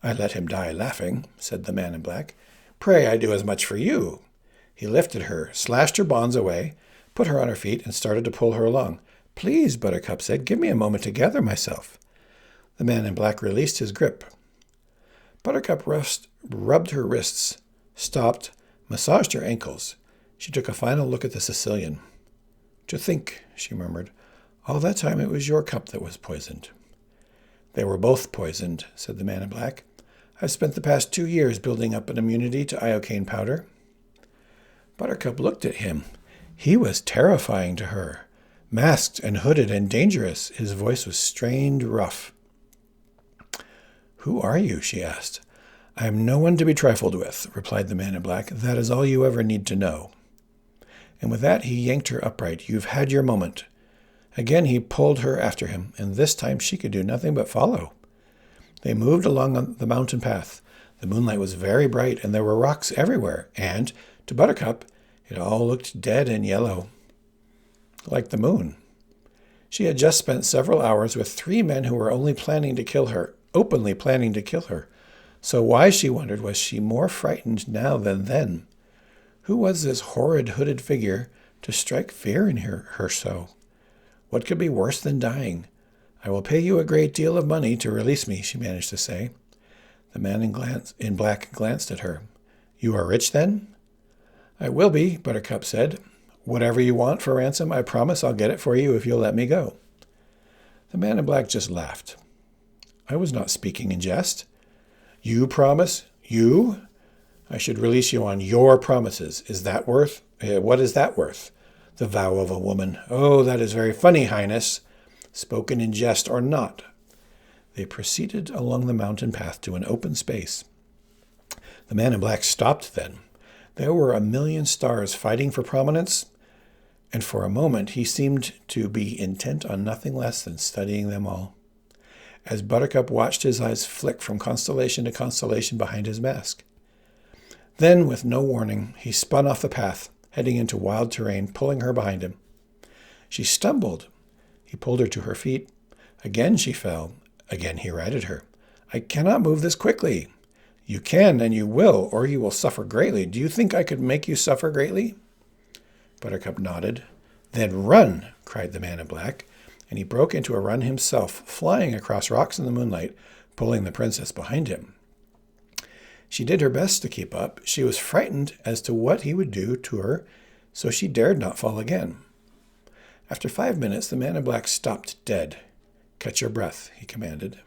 I let him die laughing, said the man in black. Pray I do as much for you. He lifted her, slashed her bonds away, put her on her feet, and started to pull her along. Please, Buttercup said, give me a moment to gather myself. The man in black released his grip. Buttercup rubbed her wrists, stopped, massaged her ankles. She took a final look at the Sicilian. To think, she murmured, all that time it was your cup that was poisoned. They were both poisoned, said the man in black. I've spent the past 2 years building up an immunity to iocane powder. Buttercup looked at him. He was terrifying to her. Masked and hooded and dangerous, his voice was strained, rough. Who are you? She asked. I am no one to be trifled with, replied the man in black. That is all you ever need to know. And with that he yanked her upright. You've had your moment. Again he pulled her after him, and this time she could do nothing but follow. They moved along the mountain path. The moonlight was very bright, and there were rocks everywhere, and, to Buttercup, it all looked dead and yellow, like the moon. She had just spent several hours with 3 men who were only planning to kill her, openly planning to kill her. So why, she wondered, was she more frightened now than then? Who was this horrid hooded figure to strike fear in her so? What could be worse than dying? I will pay you a great deal of money to release me, she managed to say. The man in black glanced at her. You are rich, then? I will be, Buttercup said. Whatever you want for ransom, I promise I'll get it for you if you'll let me go. The man in black just laughed. I was not speaking in jest. You promise? You? I should release you on your promises. Is that worth? What is that worth? The vow of a woman. Oh, that is very funny, Highness. Spoken in jest or not. They proceeded along the mountain path to an open space. The man in black stopped then. There were 1,000,000 stars fighting for prominence, and for a moment he seemed to be intent on nothing less than studying them all. As Buttercup watched his eyes flick from constellation to constellation behind his mask. Then, with no warning, he spun off the path, heading into wild terrain, pulling her behind him. She stumbled. He pulled her to her feet. Again she fell. Again he righted her. I cannot move this quickly. You can, and you will, or you will suffer greatly. Do you think I could make you suffer greatly? Buttercup nodded. Then run, cried the man in black, and he broke into a run himself, flying across rocks in the moonlight, pulling the princess behind him. She did her best to keep up. She was frightened as to what he would do to her, so she dared not fall again. After 5 minutes, the man in black stopped dead. Catch your breath, he commanded.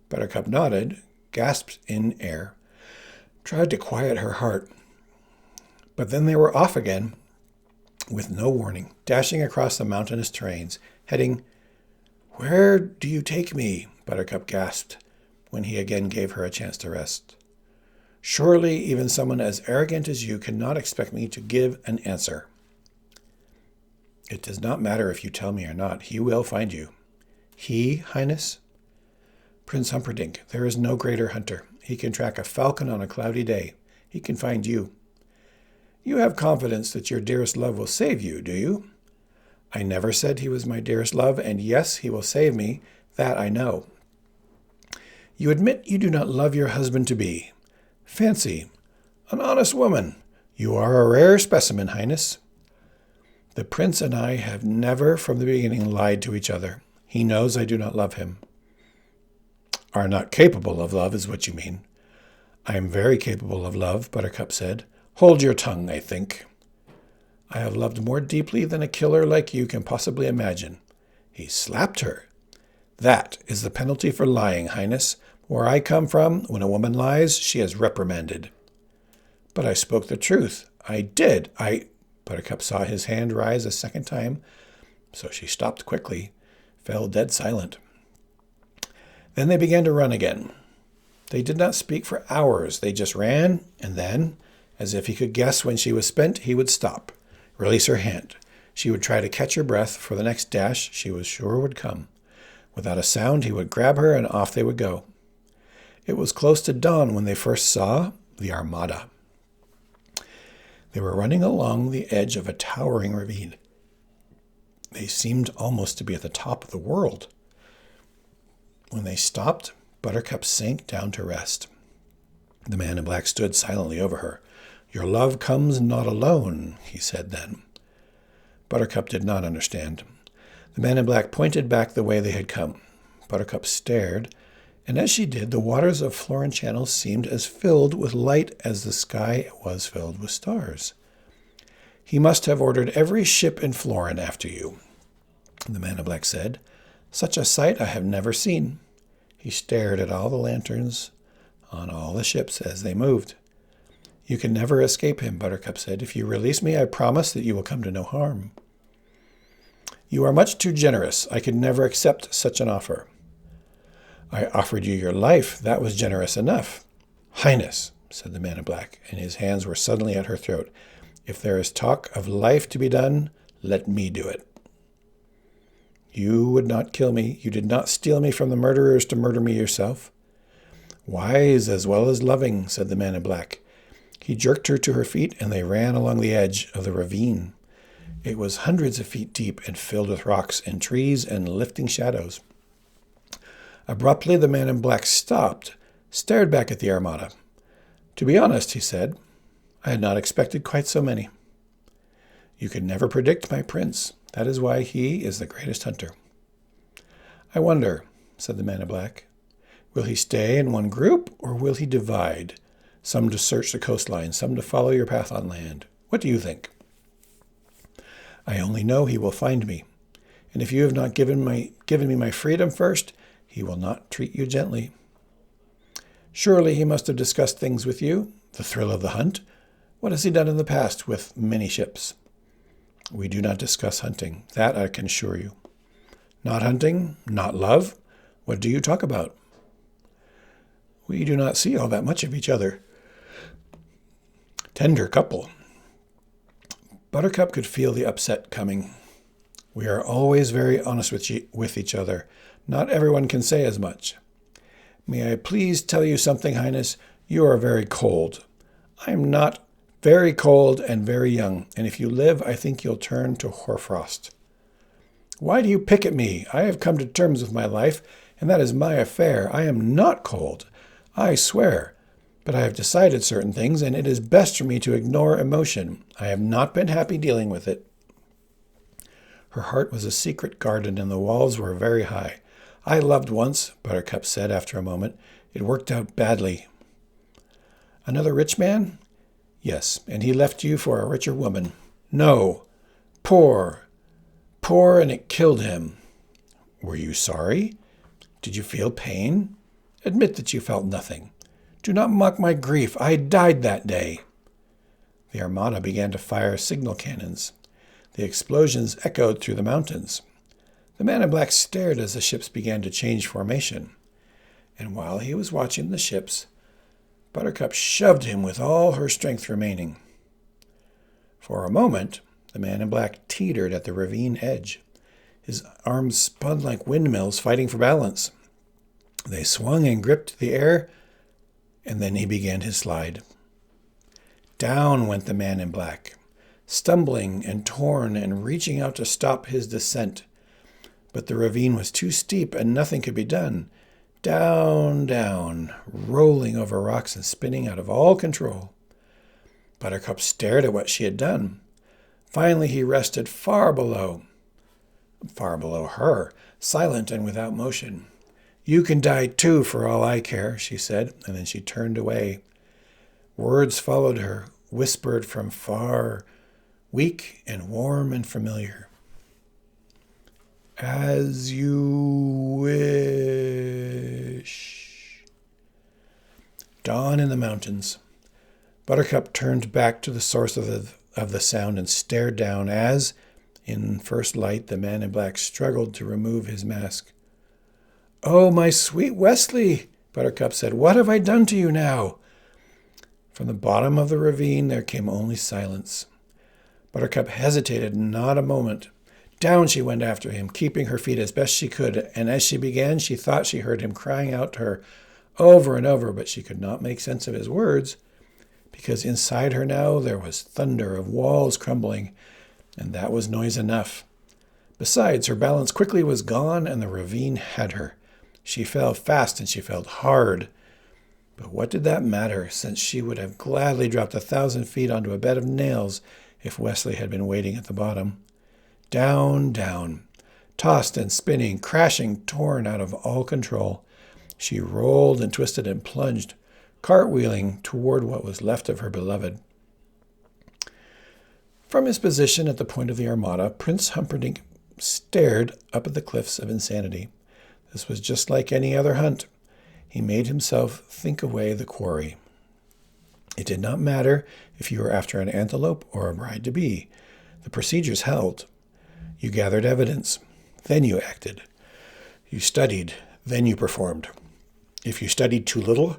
Buttercup nodded, gasped in air, tried to quiet her heart. But then they were off again, with no warning, dashing across the mountainous terrains, heading... Where do you take me? Buttercup gasped, when he again gave her a chance to rest. Surely even someone as arrogant as you cannot expect me to give an answer. It does not matter if you tell me or not. He will find you. He, Highness? Prince Humperdinck, there is no greater hunter. He can track a falcon on a cloudy day. He can find you. You have confidence that your dearest love will save you, do you? I never said he was my dearest love, and yes, he will save me. That I know. You admit you do not love your husband-to-be. Fancy, an honest woman. You are a rare specimen, Highness. The prince and I have never from the beginning lied to each other. He knows I do not love him. Are not capable of love is what you mean. I am very capable of love, Buttercup said. Hold your tongue, I think. I have loved more deeply than a killer like you can possibly imagine. He slapped her. That is the penalty for lying, Highness. Where I come from, when a woman lies, she is reprimanded. But I spoke the truth. I did. Buttercup saw his hand rise a second time, so she stopped quickly, fell dead silent. Then they began to run again. They did not speak for hours. They just ran, and then, as if he could guess when she was spent, he would stop, release her hand. She would try to catch her breath for the next dash she was sure would come. Without a sound, he would grab her, and off they would go. It was close to dawn when they first saw the Armada. They were running along the edge of a towering ravine. They seemed almost to be at the top of the world. When they stopped, Buttercup sank down to rest. The man in black stood silently over her. "Your love comes not alone," he said then. Buttercup did not understand. The man in black pointed back the way they had come. Buttercup stared, and as she did, the waters of Florin Channel seemed as filled with light as the sky was filled with stars. "He must have ordered every ship in Florin after you," the man in black said. "Such a sight I have never seen." He stared at all the lanterns on all the ships as they moved. "You can never escape him," Buttercup said. "If you release me, I promise that you will come to no harm." "You are much too generous. I could never accept such an offer." "I offered you your life. That was generous enough." "Highness," said the man in black, and his hands were suddenly at her throat, "if there is talk of life to be done, let me do it." "You would not kill me. You did not steal me from the murderers to murder me yourself." "Wise as well as loving," said the man in black. He jerked her to her feet, and they ran along the edge of the ravine. It was hundreds of feet deep and filled with rocks and trees and lifting shadows. Abruptly, the man in black stopped, stared back at the Armada. "To be honest," he said, "I had not expected quite so many." "You could never predict my prince. That is why he is the greatest hunter." "I wonder," said the man in black, "will he stay in one group, or will he divide? Some to search the coastline, some to follow your path on land. What do you think?" "I only know he will find me. And if you have not given me my freedom first, he will not treat you gently." "Surely he must have discussed things with you, the thrill of the hunt. What has he done in the past with many ships?" "We do not discuss hunting. That I can assure you." "Not hunting? Not love? What do you talk about?" "We do not see all that much of each other." "Tender couple." Buttercup could feel the upset coming. "We are always very honest with each other. Not everyone can say as much." "May I please tell you something, Highness? You are very cold." "I am not. Very cold and very young, and if you live, I think you'll turn to hoarfrost." "Why do you pick at me? I have come to terms with my life, and that is my affair. I am not cold, I swear. But I have decided certain things, and it is best for me to ignore emotion. I have not been happy dealing with it." Her heart was a secret garden, and the walls were very high. "I loved once," Buttercup said after a moment. "It worked out badly." "Another rich man?" "Yes, and he left you for a richer woman." "No. Poor. Poor, and it killed him." "Were you sorry? Did you feel pain? Admit that you felt nothing. Do not mock my grief. I died that day." The Armada began to fire signal cannons. The explosions echoed through the mountains. The man in black stared as the ships began to change formation. And while he was watching the ships, Buttercup shoved him with all her strength remaining. For a moment, the man in black teetered at the ravine edge. His arms spun like windmills fighting for balance. They swung and gripped the air, and then he began his slide. Down went the man in black, stumbling and torn and reaching out to stop his descent. But the ravine was too steep and nothing could be done. Down, down, rolling over rocks and spinning out of all control. Buttercup stared at what she had done. Finally he rested far below her, silent and without motion. "You can die too, for all I care," she said, and then she turned away. Words followed her, whispered from far, weak and warm and familiar. As you wish. Dawn in the mountains. Buttercup turned back to the source of the sound and stared down as, in first light, the man in black struggled to remove his mask. "Oh, my sweet Wesley," Buttercup said, "what have I done to you now?" From the bottom of the ravine there came only silence. Buttercup hesitated not a moment. Down she went after him, keeping her feet as best she could, and as she began she thought she heard him crying out to her over and over, but she could not make sense of his words, because inside her now there was thunder of walls crumbling, and that was noise enough. Besides, her balance quickly was gone, and the ravine had her. She fell fast, and she fell hard. But what did that matter, since she would have gladly dropped 1,000 feet onto a bed of nails if Wesley had been waiting at the bottom. Down, down, tossed and spinning, crashing, torn out of all control. She rolled and twisted and plunged, cartwheeling toward what was left of her beloved. From his position at the point of the Armada, Prince Humperdinck stared up at the cliffs of Insanity. This was just like any other hunt. He made himself think away the quarry. It did not matter if you were after an antelope or a bride-to-be. The procedures held. You gathered evidence, then you acted. You studied, then you performed. If you studied too little,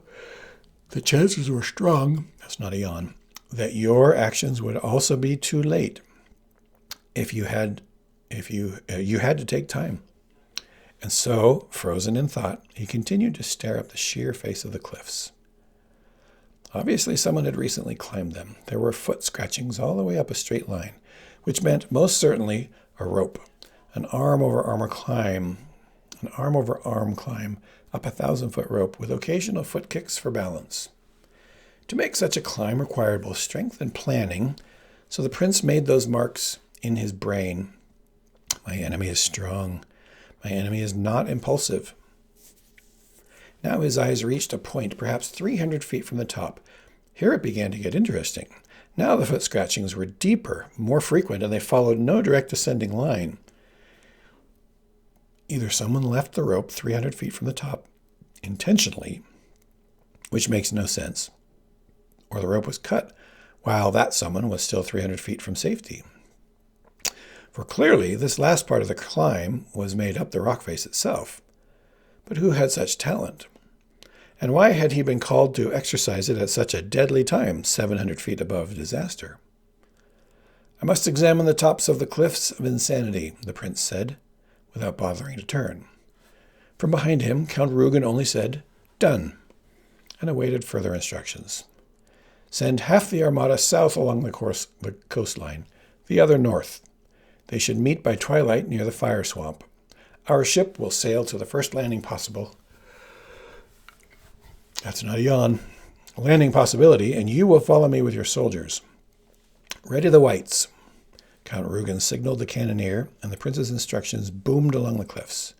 the chances were strong, that's not a yawn, that your actions would also be too late. You had to take time. And so, frozen in thought, he continued to stare up the sheer face of the cliffs. Obviously, someone had recently climbed them. There were foot scratchings all the way up a straight line, which meant most certainly a rope, an arm-over-arm climb up a 1,000-foot rope with occasional foot kicks for balance. To make such a climb required both strength and planning, so the prince made those marks in his brain. My enemy is strong. My enemy is not impulsive. Now his eyes reached a point perhaps 300 feet from the top. Here it began to get interesting. Now the foot scratchings were deeper, more frequent, and they followed no direct ascending line. Either someone left the rope 300 feet from the top intentionally, which makes no sense, or the rope was cut while that someone was still 300 feet from safety. For clearly, this last part of the climb was made up the rock face itself. But who had such talent? And why had he been called to exercise it at such a deadly time, 700 feet above disaster? "I must examine the tops of the cliffs of Insanity," the prince said, without bothering to turn. From behind him, Count Rugen only said, "Done," and awaited further instructions. "Send half the Armada south along the coastline, the other north. They should meet by twilight near the fire swamp. Our ship will sail to the first landing possible." That's not a yawn. "Landing possibility, and you will follow me with your soldiers. Ready the whites." Count Rugen signaled the cannoneer, and the prince's instructions boomed along the cliffs.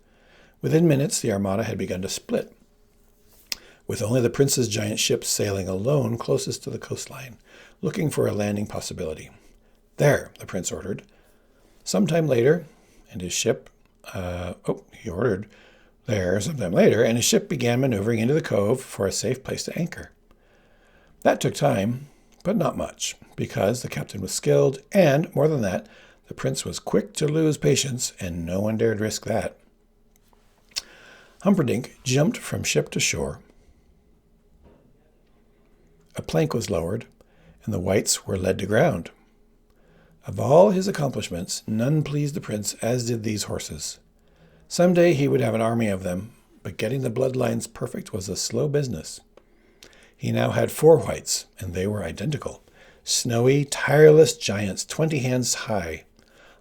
Within minutes, the Armada had begun to split, with only the prince's giant ship sailing alone closest to the coastline, looking for a landing possibility. "There," the prince ordered. Sometime later, and his ship began maneuvering into the cove for a safe place to anchor. That took time, but not much, because the captain was skilled, and, more than that, the prince was quick to lose patience, and no one dared risk that. Humperdinck jumped from ship to shore. A plank was lowered, and the whites were led to ground. Of all his accomplishments, none pleased the prince as did these horses. Some day he would have an army of them, but getting the bloodlines perfect was a slow business. He now had 4 whites, and they were identical. Snowy, tireless giants 20 hands high.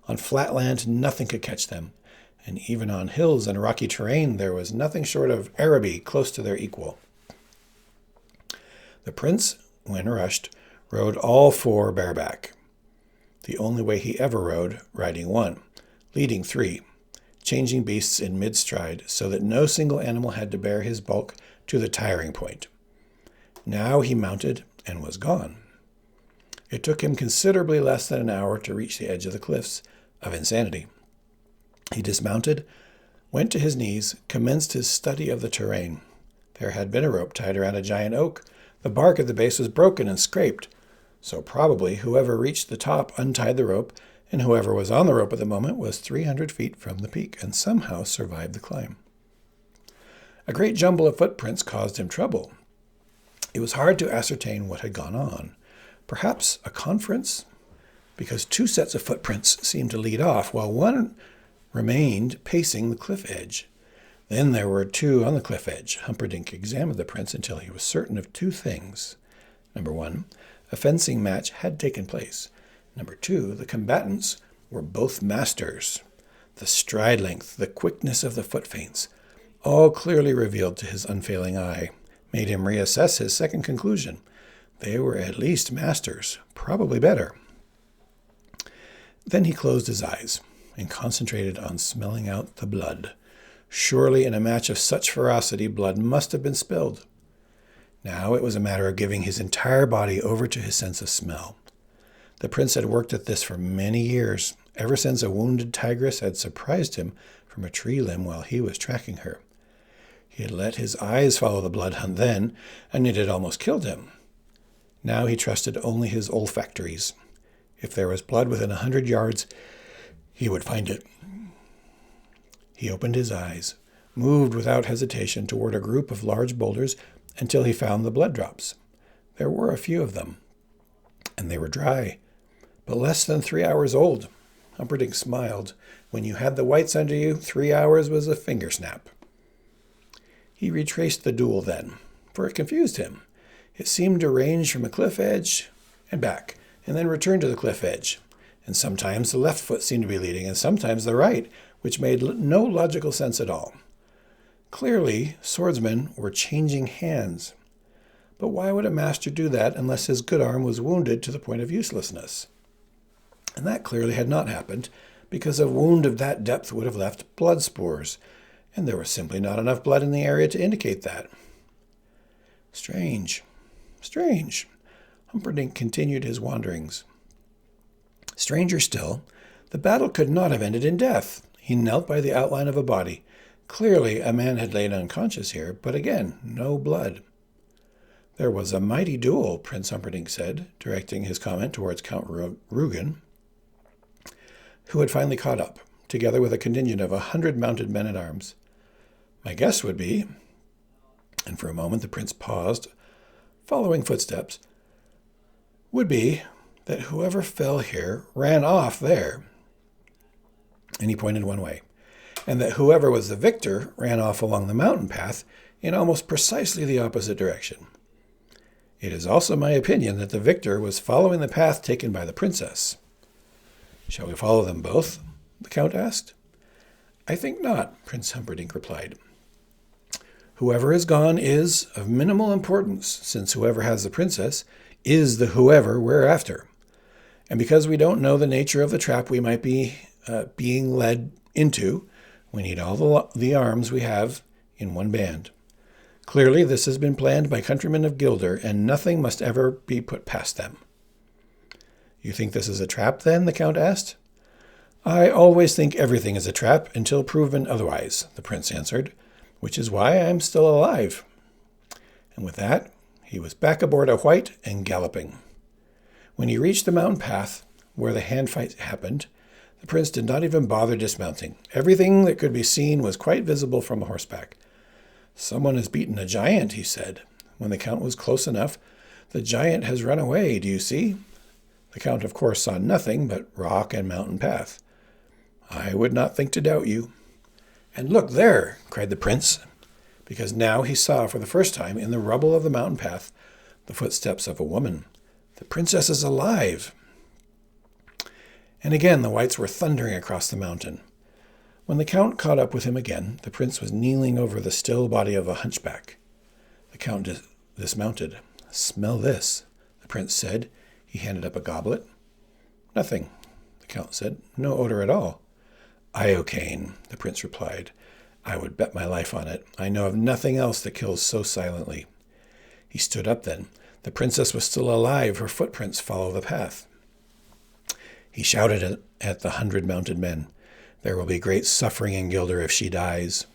On flat land, nothing could catch them, and even on hills and rocky terrain there was nothing short of Araby close to their equal. The prince, when rushed, rode all 4 bareback. The only way he ever rode, riding 1, leading 3, changing beasts in mid-stride so that no single animal had to bear his bulk to the tiring point. Now he mounted and was gone. It took him considerably less than an hour to reach the edge of the cliffs of Insanity. He dismounted, went to his knees, commenced his study of the terrain. There had been a rope tied around a giant oak. The bark at the base was broken and scraped, so probably whoever reached the top untied the rope, and whoever was on the rope at the moment was 300 feet from the peak and somehow survived the climb. A great jumble of footprints caused him trouble. It was hard to ascertain what had gone on. Perhaps a conference? Because 2 sets of footprints seemed to lead off, while one remained pacing the cliff edge. Then there were 2 on the cliff edge. Humperdinck examined the prints until he was certain of 2 things. Number 1, a fencing match had taken place. Number 2, the combatants were both masters. The stride length, the quickness of the foot feints, all clearly revealed to his unfailing eye, made him reassess his second conclusion. They were at least masters, probably better. Then he closed his eyes and concentrated on smelling out the blood. Surely in a match of such ferocity, blood must have been spilled. Now it was a matter of giving his entire body over to his sense of smell. The prince had worked at this for many years, ever since a wounded tigress had surprised him from a tree limb while he was tracking her. He had let his eyes follow the blood hunt then, and it had almost killed him. Now he trusted only his olfactories. If there was blood within 100 yards, he would find it. He opened his eyes, moved without hesitation toward a group of large boulders until he found the blood drops. There were a few of them, and they were dry, but less than 3 hours old. Humperdinck smiled. When you had the whites under you, 3 hours was a finger snap. He retraced the duel then, for it confused him. It seemed to range from a cliff edge and back, and then return to the cliff edge. And sometimes the left foot seemed to be leading, and sometimes the right, which made no logical sense at all. Clearly, swordsmen were changing hands. But why would a master do that unless his good arm was wounded to the point of uselessness? And that clearly had not happened, because a wound of that depth would have left blood spores, and there was simply not enough blood in the area to indicate that. Strange. Humperdinck continued his wanderings. Stranger still, the battle could not have ended in death. He knelt by the outline of a body. Clearly a man had lain unconscious here, but again, no blood. There was a mighty duel, Prince Humperdinck said, directing his comment towards Count Rugen, who had finally caught up, together with a contingent of 100 mounted men-at-arms. My guess would be, and for a moment the prince paused, following footsteps, would be that whoever fell here ran off there, and he pointed one way, and that whoever was the victor ran off along the mountain path in almost precisely the opposite direction. It is also my opinion that the victor was following the path taken by the princess. Shall we follow them both? The count asked. I think not, Prince Humperdinck replied. Whoever is gone is of minimal importance, since whoever has the princess is the whoever we're after. And because we don't know the nature of the trap we might be being led into, we need all the arms we have in one band. Clearly, this has been planned by countrymen of Gilder, and nothing must ever be put past them. You think this is a trap, then? The count asked. I always think everything is a trap until proven otherwise, the prince answered, which is why I am still alive. And with that, he was back aboard a white and galloping. When he reached the mountain path where the hand fight happened, the prince did not even bother dismounting. Everything that could be seen was quite visible from horseback. Someone has beaten a giant, he said. When the count was close enough, the giant has run away, do you see? The count, of course, saw nothing but rock and mountain path. I would not think to doubt you. And look there, cried the prince, because now he saw for the first time in the rubble of the mountain path the footsteps of a woman. The princess is alive. And again the whites were thundering across the mountain. When the count caught up with him again, the prince was kneeling over the still body of a hunchback. The count dismounted. Smell this, the prince said. He handed up a goblet. Nothing, the count said. No odor at all. Iocane, the prince replied. I would bet my life on it. I know of nothing else that kills so silently. He stood up then. The princess was still alive. Her footprints followed the path. He shouted at the 100 mounted men. There will be great suffering in Gilder if she dies.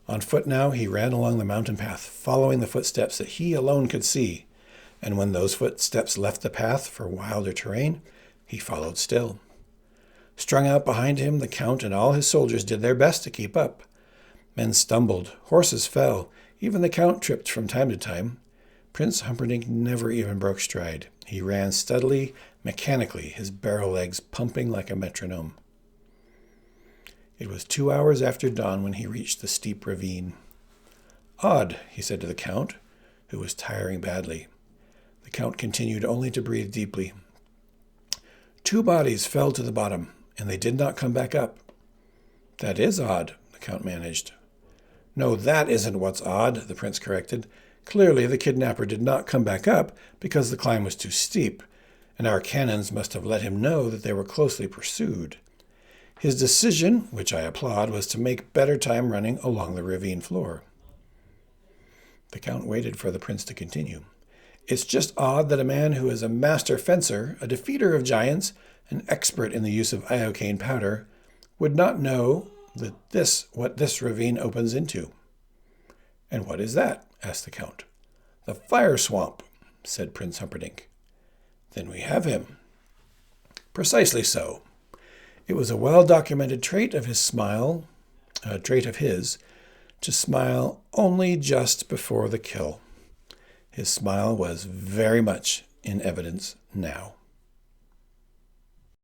On foot now, he ran along the mountain path, following the footsteps that he alone could see, and when those footsteps left the path for wilder terrain, he followed still. Strung out behind him, the Count and all his soldiers did their best to keep up. Men stumbled, horses fell, even the Count tripped from time to time. Prince Humperdinck never even broke stride. He ran steadily, mechanically, his barrel legs pumping like a metronome. It was 2 hours after dawn when he reached the steep ravine. "Odd," he said to the Count, who was tiring badly. The Count continued only to breathe deeply. "2 bodies fell to the bottom, and they did not come back up." "That is odd," the Count managed. "No, that isn't what's odd," the prince corrected. "Clearly the kidnapper did not come back up because the climb was too steep, and our cannons must have let him know that they were closely pursued. His decision, which I applaud, was to make better time running along the ravine floor." The Count waited for the prince to continue. "It's just odd that a man who is a master fencer, a defeater of giants, an expert in the use of iocane powder, would not know what this ravine opens into." "And what is that?" asked the Count. "The fire swamp," said Prince Humperdinck. "Then we have him." "Precisely so. It was a well-documented trait of his to smile only just before the kill. His smile was very much in evidence now.